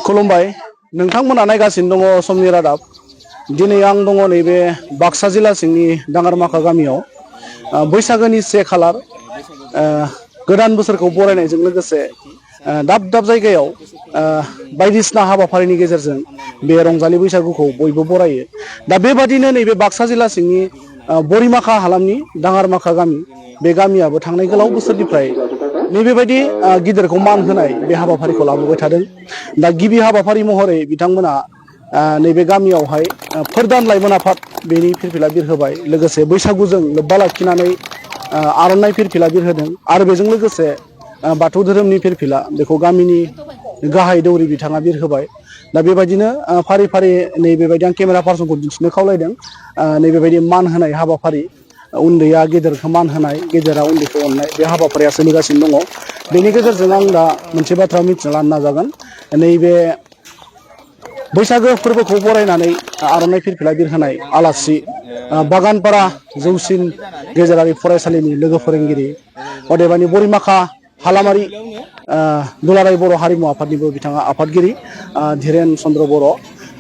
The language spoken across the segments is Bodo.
खुलुमबाय नोंथांमोना नायगासिनो दङ समनि रादाब। दिनै आं दङ नैबे बाक्सा जिल्ला सिंनि दाङारमाखा गामियाव बैसागोनि 1 खालार गोदान बोसोरखौ बरायनायजों लोगोसे दाब दाब जायगायाव बायदिसिना हाबाफारिनि गेजेरजों बे रंजालि बैसागुखौ बयबो बरायो। दा बेबादिनो नैबे बाक्सा जिल्ला सिंनि बरिमाखा हालामनि दाङारमाखा गामि बे गामियाबो थांनाय गोलाव बोसोरनिफ्राय नैबेबायदि गिदिरखौ मान होनाय बे हाबाफारिखौ लाबोबाय थादों। दा गिबि हाबाफारि महरै बिथांमोना नैबे गामियावहाय फोरदान लाइमोन आफाद बेनि फिरफिला बिरहोबाय, लोगोसे बैसागुजों लोब्बा लाखिनानै आर'नाइ फिरफिला बिरहोदों आरो बेजों लोगोसे बाथौ धोरोमनि फिरफिला बेखौ गामिनि गाहाय दौरि बिथाङा बिरहोबाय। दा बेबायदिनो फारि फारि नैबेबायदि आं केमेरा पार्सनखौ दिन्थिनो खावलायदों। नैबेबायदि मान होनाय हाबाफारि, उन्दैया गेदेरखौ मान होनाय, गेदेरा उन्दैखौ अननाय, बे हाबाफारिया सोलिगासिनो दङ। बेनि गेजेरजों आं दा मोनसे बाथ्रा मिथिना लानो नाजागोन। नैबे बैसागो फोरबोखौ बरायनानै आर'नाइ फिरफिला बिरहोनाय आलासि बागानपारा जौसिन गेजेरारि फरायसालिनि लोगो फोरोंगिरि, अदेबानि बरिमाखा हालामारि दुलाराय बर' हारिमु आफादनिबो बिथाङा आफादगिरि धीरेन चन्द्र बर',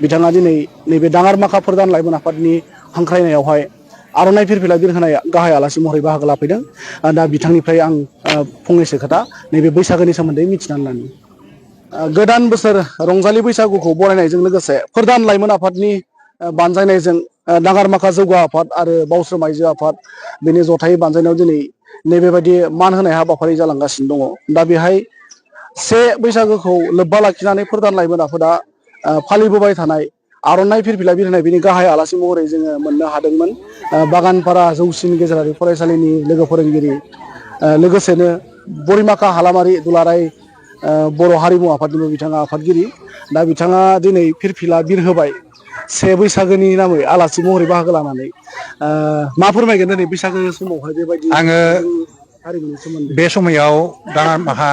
बिथाङा दिनै नैबे दाङारमाखा फोरदान लाइमोन आफादनि हांख्रायनायावहाय आर'नाइ फिरफिला बिरहोनाय गाहाय आलासि महरै बाहागो लाफैदों। दा बिथांनिफ्राय आं फंनैसो खोथा नैबे बैसागोनि सोमोन्दै मिथिनानै लानि। गोदान बोसोर रंजालि बैसागुखौ बरायनायजों लोगोसे फोरदान लाइमोन आफादनि बानजायनायजों दाङारमाखा जौगा आफाद आरो बावसोम आइजो आफाद बेनि जथायै बानजायनायाव दिनै नैबेबायदि मान होनाय हाबाफारि जालांगासिनो दङ। दा बेहाय 1 बैसागोखौ लोब्बा लाखिनानै फोरदान लाइमोन आफादा फालिबोबाय थानाय आर'नाइ फिरफिला बिरहोनाय बिनि गाहाय आलासि महरै जोङो मोननो हादोंमोन बागानपारा जौसिन गेजेरारि फरायसालिनि लोगो फोरोंगिरि, लोगोसेनो बरिमाखा हालामारि दुलाराय बर' हारिमु आफादनिबो बिथाङा आफादगिरि। दा बिथाङा दिनै फिरफिला बिरहोबाय 1 बैसागोनि नामै आलासि महरै बाहागो लानानै। मा फोरमायगोन दिनै बैसागो समावहाय बेबायदि आङो जोंनि हारिमुनि सोमोन्दै? बे समायाव दाङारमाखा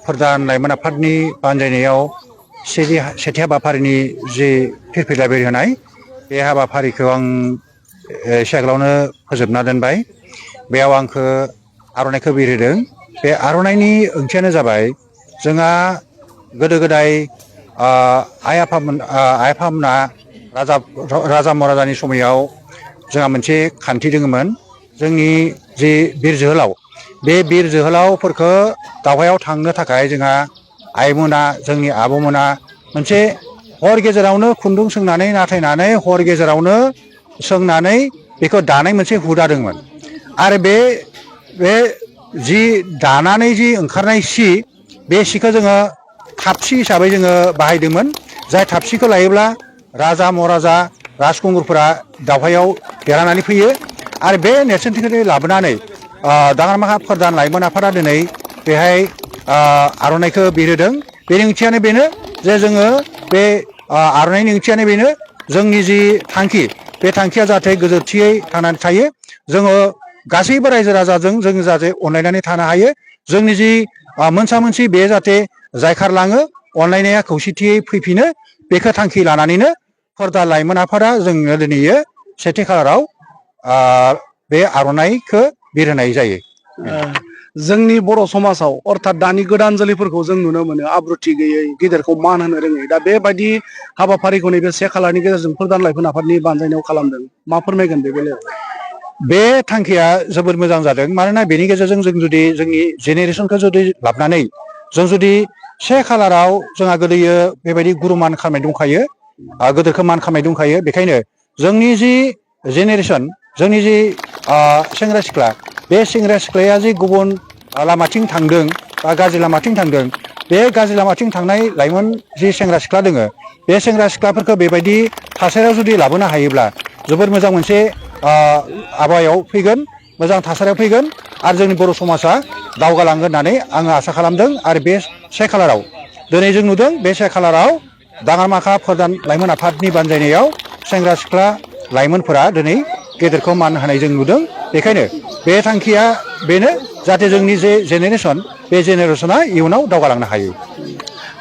फोरदान लाइमोन आफादनि बानजायनायाव सेथि हाबाफारिनि जि फिरफिला बिरहोनाय बे हाबाफारिखौ आं एसे आगोलावनो फोजोबना दोनबाय। बेयाव आंखो आर'नाइखौ बिरहोदों। बे आर'नाइनि ओंथियानो जाबाय, जोंहा गोदो गोदाय आइ आफामोना राजा महाराजानि समायाव जोंहा मोनसे खान्थि दङमोन। जोंनि जि बिर जोहोलाव, बे बिर जोहोलावफोरखौ दावहायाव थांनो थाखाय जोंहा आइमोना, जोंनि आब'मोना मोनसे हर गेजेरावनो खुन्दुं सोंनानै नाथायनानै हर गेजेरावनो सोंनानै बेखौ दानाय मोनसे हुदा दंमोन। आरो बे जि दानानै जि ओंखारनाय सि, बे सिखौ जोङो थाबसि हिसाबै जोङो बाहायदोंमोन। जाय थाबसिखौ लायोब्ला राजा महाराजा राजखुंगुरफोरा दावहायाव देरहानानै फैयो। आरो बे नेरसोनथिखौ लाबोनानै दाङारमाखा फोरदान लाइमोन आफादा दिनै बेहाय आर'नाइखौ बिरहोदों। बेनि ओंथियानो बेनो जे जोङो बे आर'नाइनि ओंथियानो बेनो, जोंनि जि थांखि, बे थांखिया जाहाथे गोजोरथियै थांनानै थायो। जोङो गासैबो रायजो राजाजों जों जाहाथे अनलायनानै थानो हायो। जोंनि जि मोनसा मोनसि बे जाहाथे जायखारलाङो, अनलायनाया खौसेथियै फैफिनो, बेखौ थांखि लानानैनो फोरदान लाइमोन आफादा जोंनो दिनै 2 खालाराव बे आर'नाइखौ बिरहोनाय जायो। जोंनि बर' समाजाव अर्थात दानि गोदान जोलैफोरखौ जों नुनो मोनो आब्रुथि गैयै, गेदेरखौ मान होनो रोङै। दा बेबायदि हाबाफारिखौ नैबे 1 खालारनि गेजेरजों फोरदान लाइमोन आफादनि बानजायनायाव खालामदों। मा फोरमायगोन बे बेलायाव? बे थांखिया जोबोद मोजां जादों। मानोना बेनि गेजेरजों जों जुदि जोंनि जेनेरेसनखौ जुदि लाबोनानै जों जुदि 1 खालाराव जोंहा गोदोयो बेबायदि गुरु मान खालामनाय दंखायो, गोदोरखौ मान खालामनाय दंखायो। बेखायनो जोंनि जि जेनेरेसन, जोंनि जि सेंग्रा सिख्ला, बे सेंग्रा सिख्लाया जि गुबुन लामाथिं थांदों बा गाज्रि लामाथिं थांदों, बे गाज्रि लामाथिं थांनाय लाइमोन जि सेंग्रा सिख्ला दोङो, बे सेंग्रा सिख्लाफोरखौ बेबायदि थासारियाव जुदि लाबोनो हायोब्ला जोबोद मोजां मोनसे आबहावायाव फैगोन, मोजां थासारियाव फैगोन आरो जोंनि बर' समाजा दावगालांगोन होननानै आङो आसा खालामदों। आरो बे 1 खालाराव दिनै जों नुदों, बे 1 खालाराव दाङारमाखा फोरदान लाइमोन आफादनि बानजायनायाव सेंग्रा सिख्ला लाइमोनफोरा दिनै गेदेरखौ मान होनाय जों नुदों। बेखायनो बे थांखिया बेनो, जाहाथे जोंनि जे जेनेरेसन, बे जेनेरेसना इयुनाव दावगालांनो हायो।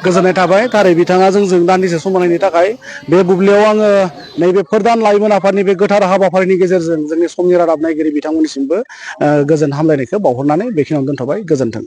गोजोननाय थाबाय थारै बिथाङा जोंजों दान्दिसे सम होनायनि थाखाय। बे बुब्लियाव आङो नैबे फोरदान लाइमोन आफादनि बे गोथार हाबाफारिनि गेजेरजों जोंनि समनि रादाब नायगिरि बिथांमोननिसिमबो गोजोन हामलायनायखौ बावहरनानै बेखिनियावनो दोनथ'बाय। गोजोन्थों।